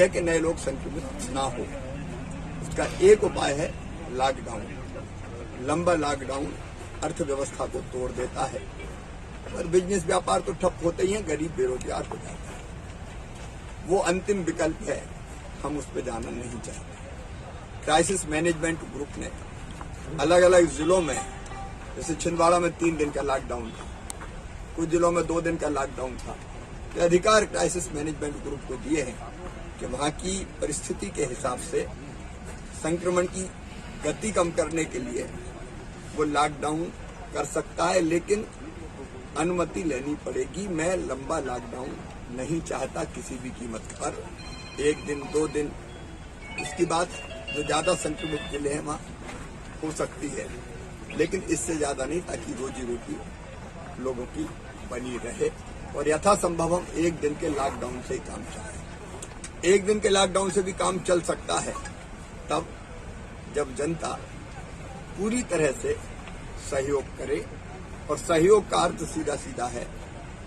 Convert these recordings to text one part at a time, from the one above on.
है कि नए लोग संक्रमित ना हो। उसका एक उपाय है लॉकडाउन। लंबा लॉकडाउन अर्थव्यवस्था को तोड़ देता है और बिजनेस व्यापार तो ठप होते ही हैं, गरीब बेरोजगार हो जाता है। वो अंतिम विकल्प है, हम उस पर जाना नहीं चाहते। क्राइसिस मैनेजमेंट ग्रुप ने अलग अलग जिलों में, जैसे छिंदवाड़ा में 3 दिन का लॉकडाउन था, कुछ जिलों में 2 दिन का लॉकडाउन था, ये अधिकार क्राइसिस मैनेजमेंट ग्रुप को दिए हैं कि वहां की परिस्थिति के हिसाब से संक्रमण की गति कम करने के लिए वो लॉकडाउन कर सकता है, लेकिन अनुमति लेनी पड़ेगी। मैं लंबा लॉकडाउन नहीं चाहता किसी भी कीमत पर। 1 दिन 2 दिन इसकी बात जो ज्यादा संक्रमित जिले हैं वहां हो सकती है, लेकिन इससे ज्यादा नहीं, ताकि रोजी रोटी लोगों की बनी रहे और यथासंभव हम 1 दिन के लॉकडाउन से ही काम चलाएं। 1 दिन के लॉकडाउन से भी काम चल सकता है तब जब जनता पूरी तरह से सहयोग करे, और सहयोग का अर्थ सीधा सीधा है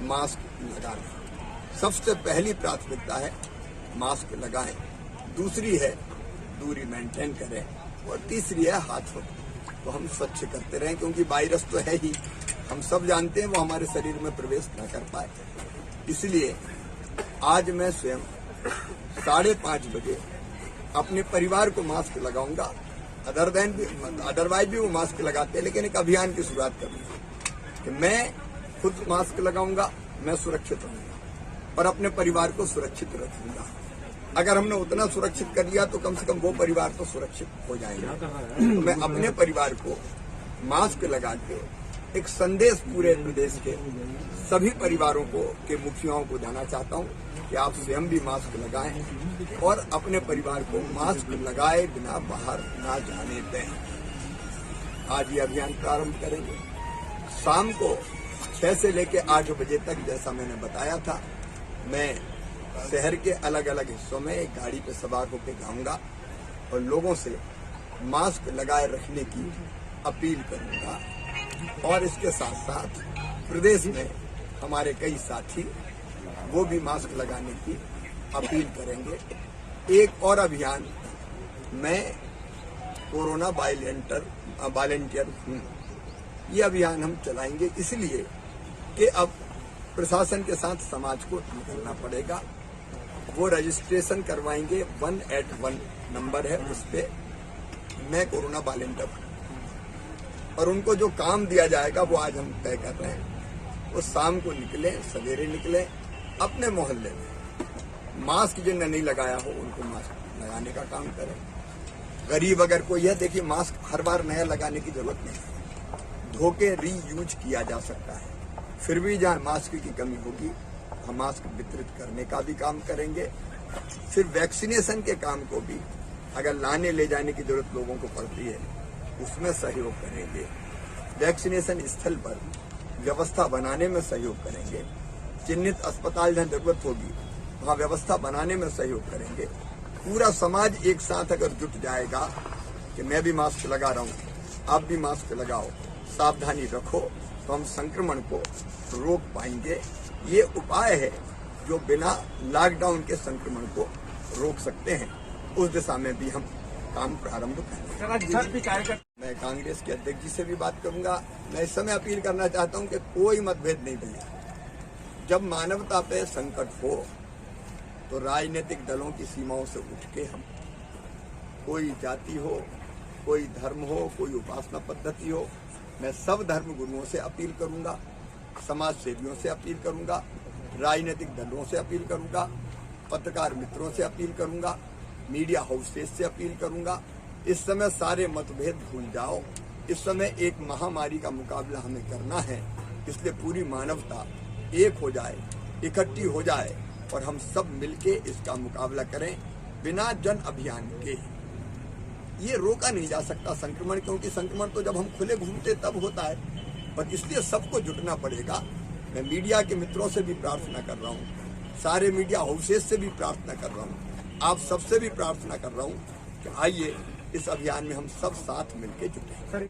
मास्क लगाना। सबसे पहली प्राथमिकता है मास्क लगाएं, दूसरी है दूरी मेंटेन करें, और तीसरी है हाथों को हम स्वच्छ करते रहें, क्योंकि वायरस तो है ही, हम सब जानते हैं, वो हमारे शरीर में प्रवेश न कर पाए। इसलिए आज मैं स्वयं 5:30 बजे अपने परिवार को मास्क लगाऊंगा। अदरवाइज भी वो मास्क लगाते हैं, लेकिन एक अभियान की शुरुआत करूंगा कि मैं खुद मास्क लगाऊंगा, मैं सुरक्षित रहूंगा और अपने परिवार को सुरक्षित रखूंगा। अगर हमने उतना सुरक्षित कर लिया तो कम से कम वो परिवार तो सुरक्षित हो जाएंगे। तो मैं अपने परिवार को मास्क लगा के एक संदेश पूरे प्रदेश के सभी परिवारों को के मुखियाओं को देना चाहता हूं कि आप स्वयं भी मास्क लगाएं और अपने परिवार को मास्क लगाए बिना बाहर ना जाने दें। आज ये अभियान प्रारंभ करेंगे। शाम को 6 से लेकर 8 बजे तक, जैसा मैंने बताया था, मैं शहर के अलग अलग हिस्सों में एक गाड़ी पर सवार होकर जाऊंगा और लोगों से मास्क लगाए रखने की अपील करूंगा। और इसके साथ साथ प्रदेश में हमारे कई साथी वो भी मास्क लगाने की अपील करेंगे। एक और अभियान, मैं कोरोना वॉलंटियर हूं, ये अभियान हम चलाएंगे, इसलिए कि अब प्रशासन के साथ समाज को निकलना पड़ेगा। वो रजिस्ट्रेशन करवाएंगे, 181 नंबर है, उस पे मैं कोरोना वॉलंटियर हूं और उनको जो काम दिया जाएगा वो आज हम तय कर रहे हैं। वो शाम को निकले, सवेरे निकले, अपने मोहल्ले में मास्क जिन्हें नहीं लगाया हो उनको मास्क लगाने का काम करें। गरीब अगर कोई है, देखिए मास्क हर बार नया लगाने की जरूरत नहीं है, धोके रीयूज किया जा सकता है। फिर भी जहां मास्क की कमी होगी हम मास्क वितरित करने का भी काम करेंगे। फिर वैक्सीनेशन के काम को भी अगर लाने ले जाने की जरूरत लोगों को पड़ती है उसमें सहयोग करेंगे। वैक्सीनेशन स्थल पर व्यवस्था बनाने में सहयोग करेंगे। चिन्हित अस्पताल जहां जरूरत होगी वहां व्यवस्था बनाने में सहयोग करेंगे। पूरा समाज एक साथ अगर जुट जाएगा कि मैं भी मास्क लगा रहा हूं, आप भी मास्क लगाओ, सावधानी रखो, तो हम संक्रमण को रोक पाएंगे। ये उपाय है जो बिना लॉकडाउन के संक्रमण को रोक सकते हैं। उस दिशा में भी हम काम प्रारंभ करेंगे। मैं कांग्रेस के अध्यक्ष जी से भी बात करूंगा। मैं इस समय अपील करना चाहता हूं कि कोई मतभेद नहीं भैया। जब मानवता पे संकट हो तो राजनीतिक दलों की सीमाओं से उठ के हम, कोई जाति हो, कोई धर्म हो, कोई उपासना पद्धति हो, मैं सब धर्म गुरुओं से अपील करूंगा, समाज सेवियों से अपील करूंगा, राजनीतिक दलों से अपील करूंगा, पत्रकार मित्रों से अपील करूंगा, मीडिया हाउसेस से अपील करूंगा। इस समय सारे मतभेद भूल जाओ। इस समय एक महामारी का मुकाबला हमें करना है, इसलिए पूरी मानवता एक हो जाए, इकट्ठी हो जाए और हम सब मिलके इसका मुकाबला करें। बिना जन अभियान के ये रोका नहीं जा सकता संक्रमण, क्योंकि संक्रमण तो जब हम खुले घूमते तब होता है, पर इसलिए सबको जुटना पड़ेगा। मैं मीडिया के मित्रों से भी प्रार्थना कर रहा हूँ, सारे मीडिया हाउसेस से भी प्रार्थना कर रहा हूँ, आप सबसे भी प्रार्थना कर रहा हूँ कि आइए इस अभियान में हम सब साथ मिलकर जुटें।